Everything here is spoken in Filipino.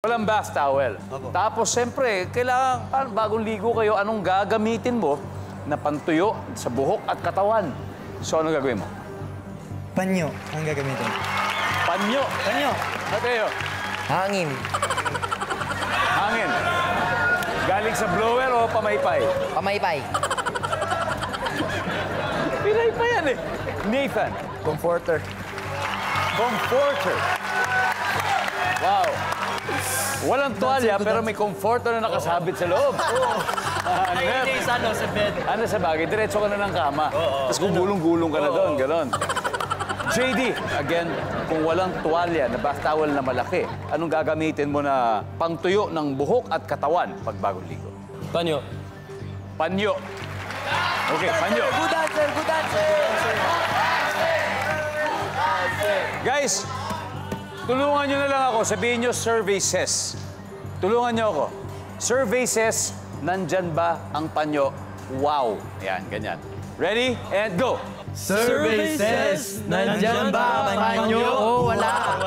Walang bath towel. Tapos, siyempre, kailangan, bagong ligo kayo, anong gagamitin mo na pantuyo sa buhok at katawan? So, ano gagawin mo? Panyo ang gagamitin. Panyo. Panyo. At kayo? Hangin. Hangin. Galing sa blower o pamaypay? Pamaypay. Pinay pa yan eh. Nathan. Comforter. Comforter. Wow. Walang tuwalya pero may comforter na nakasabit sa loob. Ano, sa bed. Ano sa bagay? Diretso ka na ng kama. Tapos gugulong-gulong ka na doon. Ganon. JD, again, kung walang tuwalya na bath towel na malaki, anong gagamitin mo na pangtuyo ng buhok at katawan pag bagong ligo? Panyo. Panyo. Okay, panyo. Good answer, good answer. Guys, tulungan nyo na lang ako. Sabihin nyo, survey says. Tulungan nyo ako. Survey says, nandyan ba ang panyo? Wow. Yan, ganyan. Ready? And go. Survey says, nandyan ba ang panyo? Oh, wala.